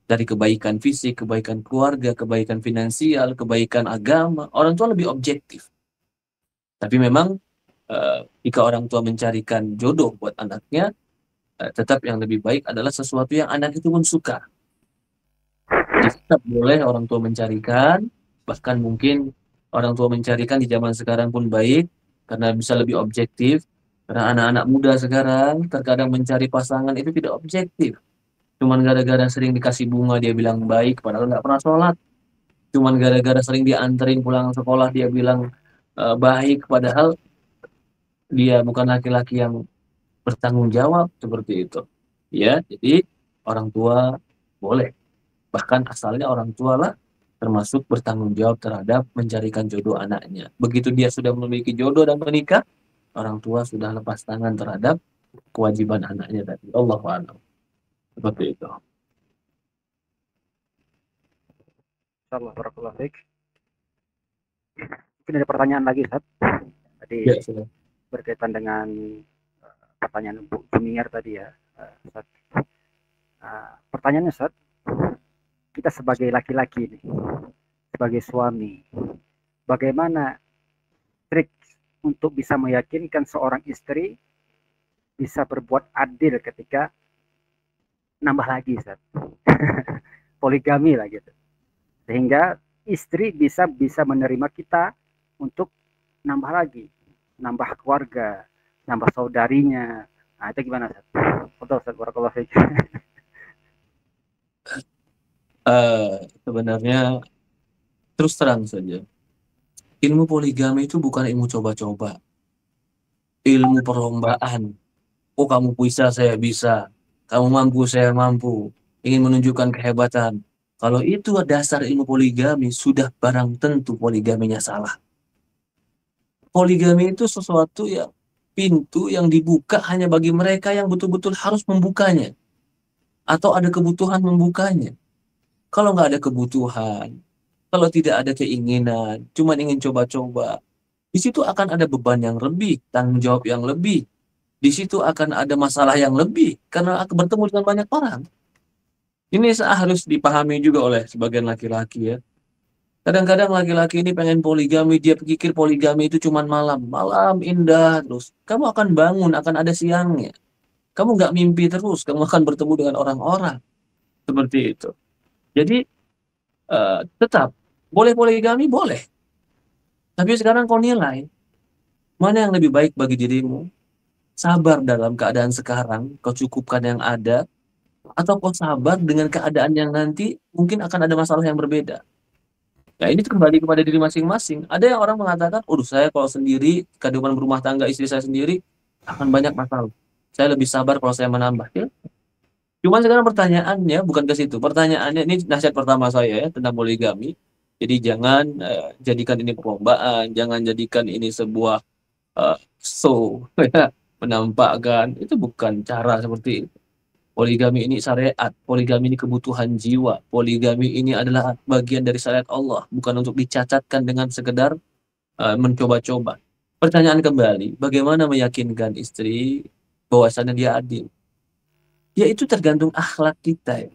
Dari kebaikan fisik, kebaikan keluarga, kebaikan finansial, kebaikan agama, orang tua lebih objektif. Tapi memang jika orang tua mencarikan jodoh buat anaknya, tetap yang lebih baik adalah sesuatu yang anak itu pun suka. Jadi tetap boleh orang tua mencarikan, bahkan mungkin orang tua mencarikan di zaman sekarang pun baik, karena bisa lebih objektif. Karena anak-anak muda sekarang terkadang mencari pasangan itu tidak objektif. Cuman gara-gara sering dikasih bunga dia bilang baik, padahal nggak pernah sholat. Cuman gara-gara sering dianterin pulang sekolah dia bilang baik, padahal dia bukan laki-laki yang bertanggung jawab seperti itu. Ya, jadi orang tua boleh. Bahkan asalnya orang tua lah termasuk bertanggung jawab terhadap mencarikan jodoh anaknya. Begitu dia sudah memiliki jodoh dan menikah, orang tua sudah lepas tangan terhadap kewajiban anaknya tadi. Allahu a'lam. Seperti itu. Insyaallah, barakallahu fiik. Mungkin ada pertanyaan lagi, Ustaz. Tadi Ya, berkaitan dengan pertanyaan Bu Junior tadi ya, Ustaz. Pertanyaannya, Ustaz, kita sebagai laki-laki nih, sebagai suami, bagaimana trik untuk bisa meyakinkan seorang istri bisa berbuat adil ketika nambah lagi, Ustaz. Poligami lah gitu. Sehingga istri bisa menerima kita untuk nambah lagi, nambah keluarga, nambah saudarinya. Nah, itu gimana, Ustaz? Betul, Ustaz, barakallahu fiik. Sebenarnya terus terang saja, ilmu poligami itu bukan ilmu coba-coba, ilmu perlombaan. Oh, kamu bisa, saya bisa. Kamu mampu, saya mampu. Ingin menunjukkan kehebatan. Kalau itu dasar ilmu poligami, sudah barang tentu poligaminya salah. Poligami itu sesuatu yang pintu yang dibuka hanya bagi mereka yang betul-betul harus membukanya. Atau ada kebutuhan membukanya. Kalau nggak ada kebutuhan, kalau tidak ada keinginan, cuma ingin coba-coba, di situ akan ada beban yang lebih, tanggung jawab yang lebih. Di situ akan ada masalah yang lebih, karena akan bertemu dengan banyak orang. Ini harus dipahami juga oleh sebagian laki-laki ya. Kadang-kadang laki-laki ini pengen poligami, dia pikir poligami itu cuma malam. Malam indah terus. Kamu akan bangun, akan ada siangnya. Kamu nggak mimpi terus, kamu akan bertemu dengan orang-orang. Seperti itu. Jadi, tetap, boleh poligami, boleh. Tapi sekarang kau nilai, mana yang lebih baik bagi dirimu? Sabar dalam keadaan sekarang, kau cukupkan yang ada. Atau kau sabar dengan keadaan yang nanti mungkin akan ada masalah yang berbeda? Ya ini kembali kepada diri masing-masing. Ada yang orang mengatakan, saya kalau sendiri, kehidupan berumah tangga istri saya sendiri, akan banyak masalah. Saya lebih sabar kalau saya menambah. Ya. Cuman sekarang pertanyaannya bukan ke situ. Pertanyaannya, ini nasihat pertama saya ya, tentang poligami. Jadi jangan jadikan ini perlombaan, jangan jadikan ini sebuah show, ya, menampakkan. Itu bukan cara seperti itu. Poligami ini syariat, poligami ini kebutuhan jiwa, poligami ini adalah bagian dari syariat Allah, bukan untuk dicacatkan dengan sekedar mencoba-coba. Pertanyaan kembali, bagaimana meyakinkan istri bahwasannya dia adil? Ya itu tergantung akhlak kita ya.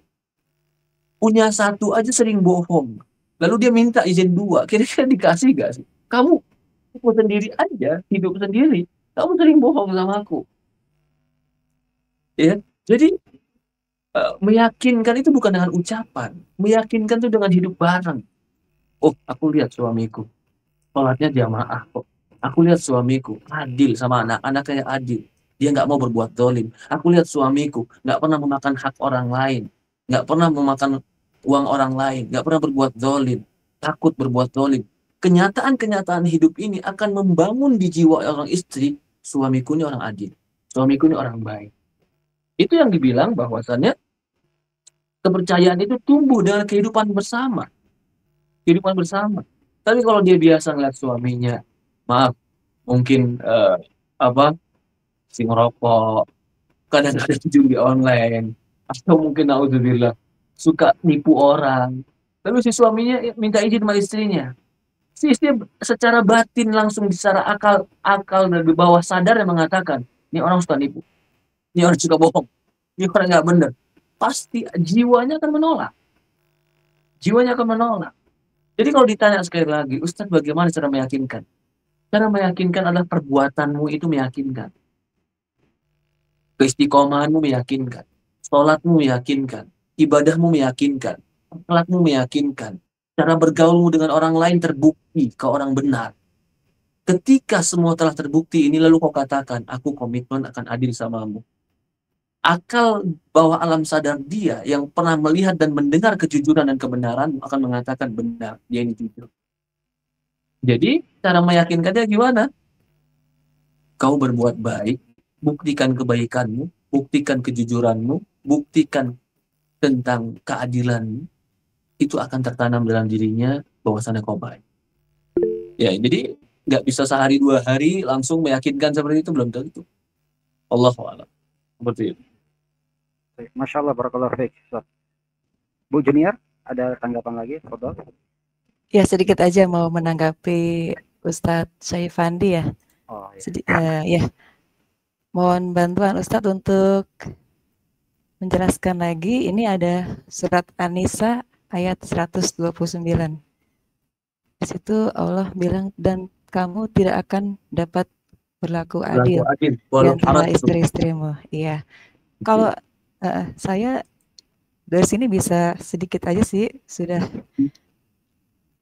Punya satu aja sering bohong, lalu dia minta izin dua, kira-kira dikasih gak sih? Kamu sendiri aja, hidup sendiri, kamu sering bohong sama aku. Ya, jadi meyakinkan itu bukan dengan ucapan, meyakinkan itu dengan hidup bareng. Oh, aku lihat suamiku sholatnya jamaah kok. Aku lihat suamiku adil sama anak-anaknya, adil. Dia nggak mau berbuat zalim. Aku lihat suamiku nggak pernah memakan hak orang lain, nggak pernah memakan uang orang lain, nggak pernah berbuat zalim, takut berbuat zalim. Kenyataan-kenyataan hidup ini akan membangun di jiwa orang istri, suamiku ini orang adil, suamiku ini orang baik. Itu yang dibilang bahwasannya kepercayaan itu tumbuh dengan kehidupan bersama. Kehidupan bersama. Tapi kalau dia biasa ngeliat suaminya, maaf, mungkin si ngerokok, kadang-kadang judi online, atau mungkin naudzubillah suka nipu orang. Lalu si suaminya minta izin sama istrinya. Si istri secara batin langsung secara akal dari bawah sadar yang mengatakan, ini orang suka nipu, ini orang suka bohong, ini orang nggak benar. Pasti jiwanya akan menolak. Jiwanya akan menolak. Jadi kalau ditanya sekali lagi, Ustadz bagaimana cara meyakinkan? Cara meyakinkan adalah perbuatanmu itu meyakinkan. Keistiqomahanmu meyakinkan. Sholatmu meyakinkan. Ibadahmu meyakinkan. Akhlakmu meyakinkan. Cara bergaulmu dengan orang lain terbukti kau orang benar. Ketika semua telah terbukti ini lalu kau katakan, aku komitmen akan adil samamu. Akal bawah alam sadar dia yang pernah melihat dan mendengar kejujuran dan kebenaran akan mengatakan benar, dia ini jujur. Jadi cara meyakinkannya gimana? Kau berbuat baik, buktikan kebaikanmu, buktikan kejujuranmu, buktikan tentang keadilanmu, itu akan tertanam dalam dirinya bahwasannya kau baik. Ya, jadi nggak bisa sehari dua hari langsung meyakinkan seperti itu, belum tentu. Allahu a'lam. Seperti itu. Masya Allah, barakallahu fiik. Bu Junior, ada tanggapan lagi? Fadhol. Ya, sedikit aja mau menanggapi Ustadz Syaifandi ya. Oh, ya. Ya. Mohon bantuan Ustadz untuk menjelaskan lagi. Ini ada surat An-Nisa ayat 129. Di situ Allah bilang, dan kamu tidak akan dapat berlaku adil di antara istri-istrimu. Iya. Kalau saya dari sini bisa sedikit aja sih sudah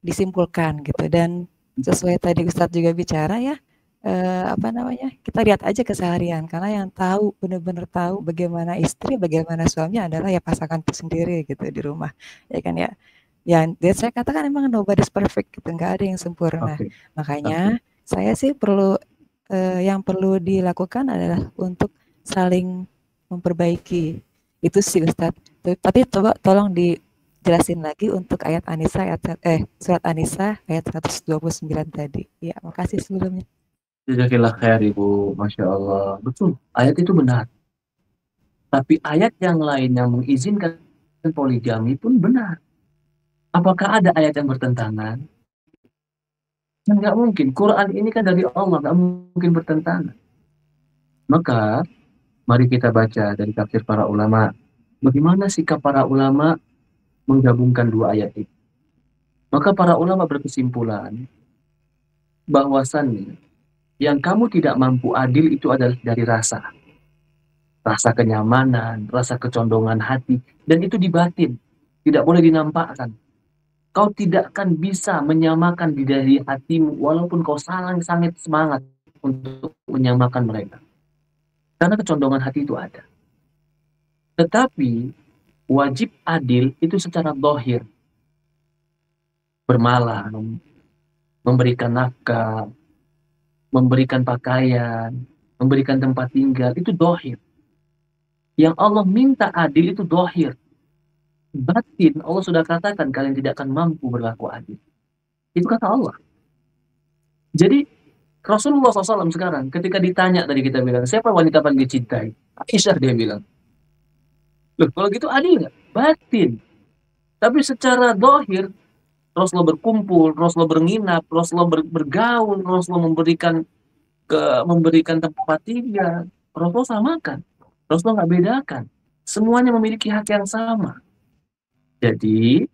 disimpulkan gitu, dan sesuai tadi Ustadz juga bicara ya, kita lihat aja keseharian, karena yang tahu benar-benar tahu bagaimana istri, bagaimana suami adalah ya pasangan itu sendiri gitu di rumah, ya kan ya. Dan saya katakan emang nobody's perfect gitu, nggak ada yang sempurna. Makanya saya sih yang perlu dilakukan adalah untuk saling memperbaiki. Itu sih Ustadz. Tapi coba tolong dijelasin lagi untuk ayat An-Nisa surat An-Nisa ayat 129 tadi. Ya, makasih sebelumnya. Jazakallah khair Ibu, Masya Allah. Betul, ayat itu benar. Tapi ayat yang lain yang mengizinkan poligami pun benar. Apakah ada ayat yang bertentangan? Nggak mungkin. Quran ini kan dari Allah, nggak mungkin bertentangan. Maka, mari kita baca dari tafsir para ulama. Bagaimana sikap para ulama menggabungkan dua ayat itu? Maka para ulama berkesimpulan bahwasannya yang kamu tidak mampu adil itu adalah dari rasa. Rasa kenyamanan, rasa kecondongan hati. Dan itu di batin. Tidak boleh dinampakkan. Kau tidak akan bisa menyamakan di dari hatimu walaupun kau sangat semangat untuk menyamakan mereka. Karena kecondongan hati itu ada. Tetapi wajib adil itu secara dohir, bermalam, memberikan nafkah, memberikan pakaian, memberikan tempat tinggal, itu dohir. Yang Allah minta adil itu dohir. Batin, Allah sudah katakan kalian tidak akan mampu berlaku adil. Itu kata Allah. Jadi Rasulullah SAW sekarang ketika ditanya tadi kita bilang, siapa wanita paling dicintai? Aisyah, dia bilang. Loh, kalau gitu adil nggak? Batin. Tapi secara dohir, Rasulullah berkumpul, Rasulullah menginap, Rasulullah bergaul, Rasulullah memberikan tempat tinggal. Rasulullah samakan. Rasulullah nggak bedakan. Semuanya memiliki hak yang sama. Jadi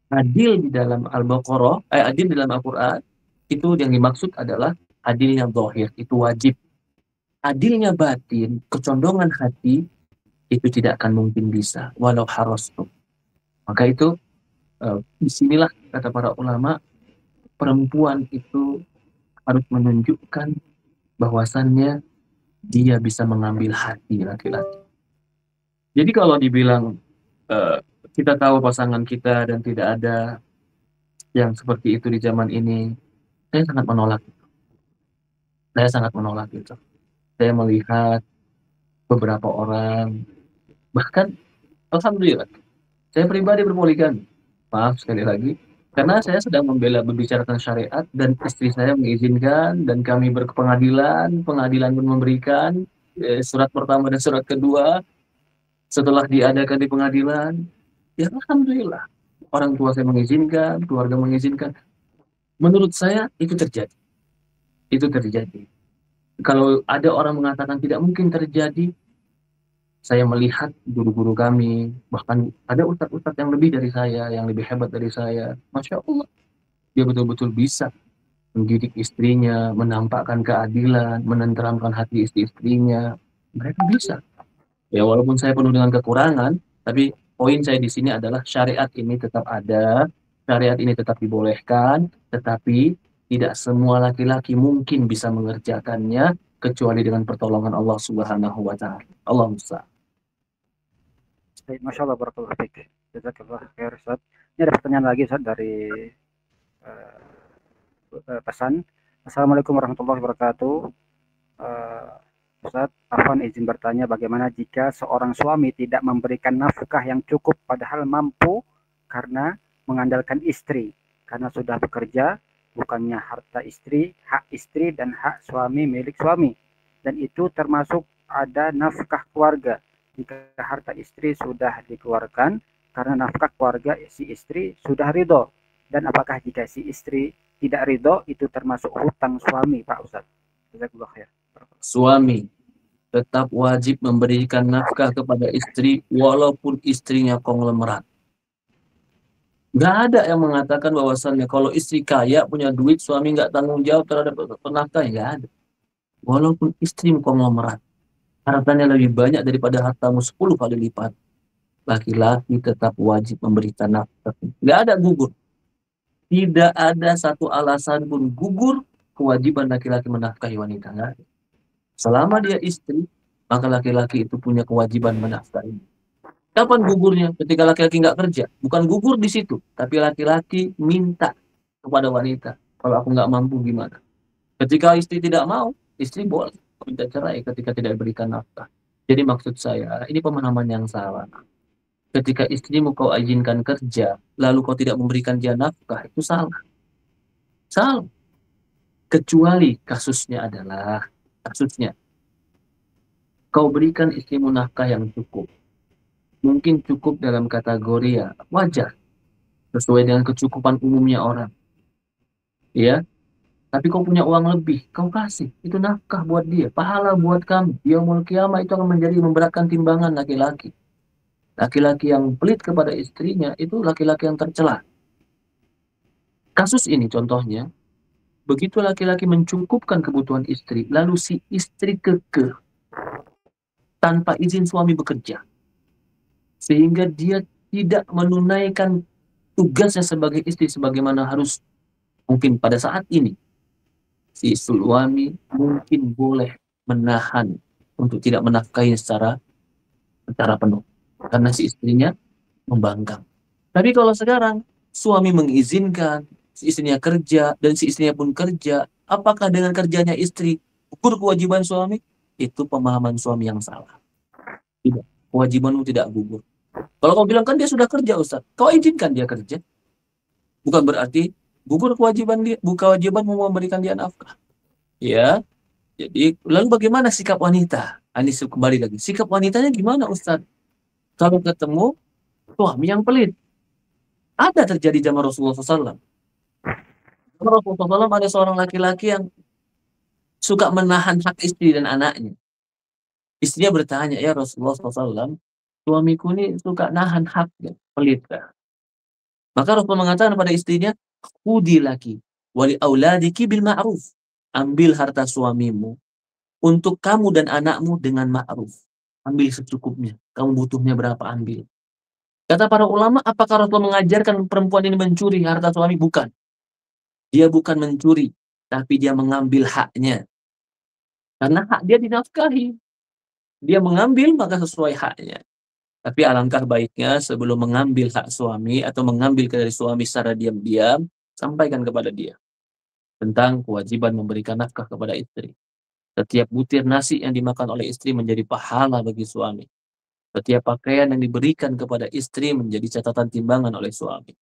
adil di dalam Al-Baqarah, adil di dalam Al-Quran, itu yang dimaksud adalah adilnya zahir, itu wajib. Adilnya batin, kecondongan hati, itu tidak akan mungkin bisa, walau harastu. Maka itu, disinilah kata para ulama, perempuan itu harus menunjukkan bahwasannya dia bisa mengambil hati laki-laki. Jadi kalau dibilang kita tahu pasangan kita dan tidak ada yang seperti itu di zaman ini, saya sangat menolak itu. Saya sangat menolak itu. Saya melihat beberapa orang, bahkan alhamdulillah, saya pribadi berpoligami. Maaf sekali lagi, karena saya sedang membicarakan syariat dan istri saya mengizinkan dan kami berkepengadilan, pengadilan pun memberikan surat pertama dan surat kedua setelah diadakan di pengadilan. Ya alhamdulillah, orang tua saya mengizinkan, keluarga mengizinkan. Menurut saya itu terjadi. Itu terjadi. Kalau ada orang mengatakan tidak mungkin terjadi, saya melihat guru-guru kami, bahkan ada ustadz-ustadz yang lebih dari saya, yang lebih hebat dari saya. Masya Allah, dia betul-betul bisa mendidik istrinya, menampakkan keadilan, menenteramkan hati istri-istrinya. Mereka bisa. Ya walaupun saya penuh dengan kekurangan, tapi poin saya di sini adalah syariat ini tetap ada, syariat ini tetap dibolehkan, tetapi tidak semua laki-laki mungkin bisa mengerjakannya kecuali dengan pertolongan Allah Subhanahu wa taala. Allah musta'an. Masya Allah, barakallahu fiik. Jazakallah khair, Ustaz. Ini ada pertanyaan lagi, Ustaz, dari pesan. Assalamualaikum warahmatullahi wabarakatuh. Ustaz, Afwan izin bertanya, bagaimana jika seorang suami tidak memberikan nafkah yang cukup padahal mampu karena mengandalkan istri, karena sudah bekerja, bukannya harta istri, hak istri dan hak suami milik suami, dan itu termasuk ada nafkah keluarga. Jika harta istri sudah dikeluarkan karena nafkah keluarga si istri sudah ridho, dan apakah jika si istri tidak ridho itu termasuk hutang suami, Pak Ustadz? Jazakallah khair. Suami tetap wajib memberikan nafkah kepada istri walaupun istrinya konglomerat. Nggak ada yang mengatakan bahwasannya kalau istri kaya punya duit, suami nggak tanggung jawab terhadap nafkah, nggak ada. Walaupun istri konglomerat, hartanya lebih banyak daripada hartamu 10 kali lipat, laki-laki tetap wajib memberikan nafkah. Nggak ada gugur. Tidak ada satu alasan pun gugur kewajiban laki-laki menafkahi wanita. Nggak ada. Selama dia istri, maka laki-laki itu punya kewajiban menafkahi. Kapan gugurnya? Ketika laki-laki nggak kerja. Bukan gugur di situ, tapi laki-laki minta kepada wanita, kalau aku nggak mampu gimana? Ketika istri tidak mau, istri boleh minta cerai ketika tidak diberikan nafkah. Jadi maksud saya, ini pemahaman yang salah. Ketika istrimu kau izinkan kerja, lalu kau tidak memberikan dia nafkah, itu salah. Salah. Kecuali kasusnya adalah, kau berikan istrimu nafkah yang cukup. Mungkin cukup dalam kategori ya wajar, sesuai dengan kecukupan umumnya orang. Ya, tapi kau punya uang lebih, kau kasih. Itu nafkah buat dia, pahala buat kamu. Yaumul Qiyamah itu akan menjadi memberatkan timbangan laki-laki. Laki-laki yang pelit kepada istrinya, itu laki-laki yang tercela. Kasus ini contohnya, begitu laki-laki mencukupkan kebutuhan istri, lalu si istri kekeh, tanpa izin suami bekerja. Sehingga dia tidak menunaikan tugasnya sebagai istri sebagaimana harus. Mungkin pada saat ini, si suami mungkin boleh menahan untuk tidak menafkahi secara secara penuh karena si istrinya membangkang. Tapi kalau sekarang suami mengizinkan si istrinya kerja dan si istrinya pun kerja, apakah dengan kerjanya istri gugur kewajiban suami? Itu pemahaman suami yang salah. Tidak, kewajibanmu tidak gugur. Kalau kau bilang kan dia sudah kerja, Ustaz, kau izinkan dia kerja, bukan berarti gugur kewajiban dia, bukan kewajiban memberikan dia nafkah. Ya, jadi lalu bagaimana sikap wanita? Anis kembali lagi, sikap wanitanya gimana, Ustaz? Kalau ketemu suami yang pelit, ada terjadi zaman Rasulullah SAW. Zaman Rasulullah SAW ada seorang laki-laki yang suka menahan hak istri dan anaknya. Istrinya bertanya, ya Rasulullah SAW, suamiku ini suka nahan haknya, pelit. Maka Rasul mengatakan pada istrinya, khudi laki wali auladiki bil ma'ruf. Ambil harta suamimu untuk kamu dan anakmu dengan ma'ruf. Ambil secukupnya. Kamu butuhnya berapa, ambil. Kata para ulama, apakah Rasul mengajarkan perempuan ini mencuri harta suami? Bukan. Dia bukan mencuri, tapi dia mengambil haknya. Karena hak dia dinafkahi. Dia mengambil maka sesuai haknya. Tapi alangkah baiknya sebelum mengambil hak suami atau mengambil dari suami secara diam-diam, sampaikan kepada dia tentang kewajiban memberikan nafkah kepada istri. Setiap butir nasi yang dimakan oleh istri menjadi pahala bagi suami. Setiap pakaian yang diberikan kepada istri menjadi catatan timbangan oleh suami.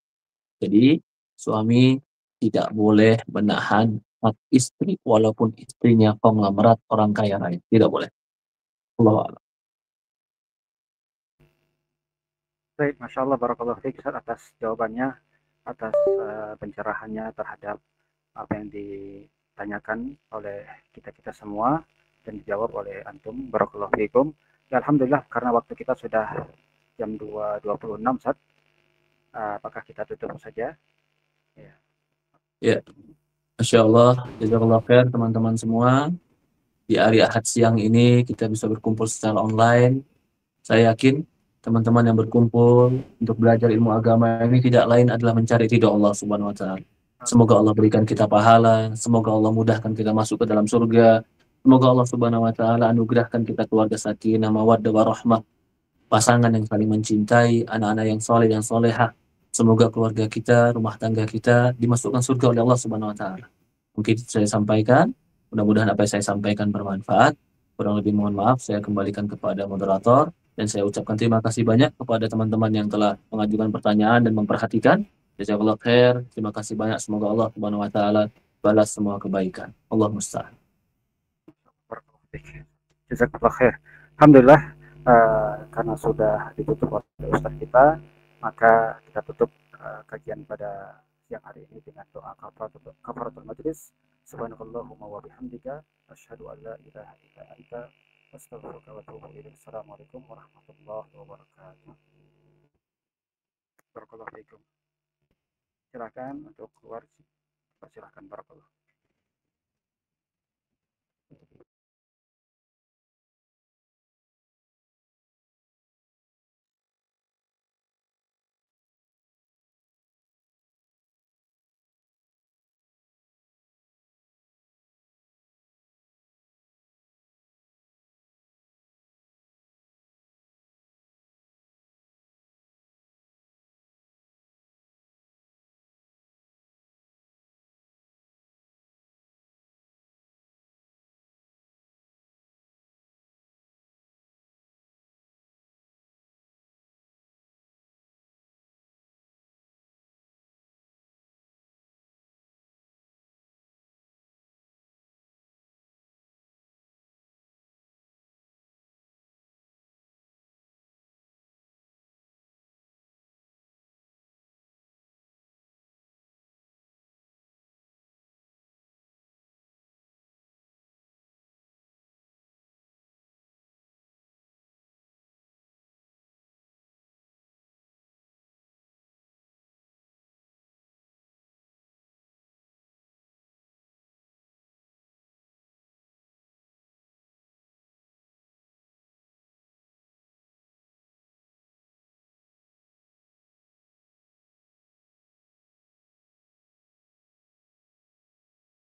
Jadi, suami tidak boleh menahan hak istri walaupun istrinya konglomerat orang kaya raya. Tidak boleh. Allahu a'lam. Baik, Masya Allah, Barakallahu fiik Ustaz atas jawabannya, atas pencerahannya terhadap apa yang ditanyakan oleh kita-kita semua dan dijawab oleh Antum. Barakallahu fiikum. Ya, Alhamdulillah, karena waktu kita sudah jam 2.26, Ustaz. Apakah kita tutup saja? Ya. Ya, Masya Allah, jazakallah khair teman-teman semua. Di hari Ahad siang ini kita bisa berkumpul secara online. Saya yakin teman-teman yang berkumpul untuk belajar ilmu agama ini tidak lain adalah mencari ridho Allah Subhanahu wa taala. Semoga Allah berikan kita pahala, semoga Allah mudahkan kita masuk ke dalam surga. Semoga Allah Subhanahu wa taala anugerahkan kita keluarga sakinah, mawaddah warahmah, pasangan yang saling mencintai, anak-anak yang soleh dan solehah. Semoga keluarga kita, rumah tangga kita dimasukkan surga oleh Allah Subhanahu wa taala. Mungkin itu saya sampaikan. Mudah-mudahan apa yang saya sampaikan bermanfaat. Kurang lebih mohon maaf, saya kembalikan kepada moderator. Dan saya ucapkan terima kasih banyak kepada teman-teman yang telah mengajukan pertanyaan dan memperhatikan. Jazakallah khair. Terima kasih banyak. Semoga Allah Subhanahu wa taala balas semua kebaikan. Allah musta'an. Jazakallah khair. Alhamdulillah, karena sudah ditutup oleh Ustaz kita, maka kita tutup kajian pada siang hari ini dengan doa kafaratul majlis. Subhanakallahumma wa bihamdika asyhadu an la ilaha illa anta astaghfiruka wa atubu ilaik. Assalamualaikum warahmatullahi wabarakatuh. Barakallahu fiikum. Silakan untuk keluar. Silakan, barakallahu.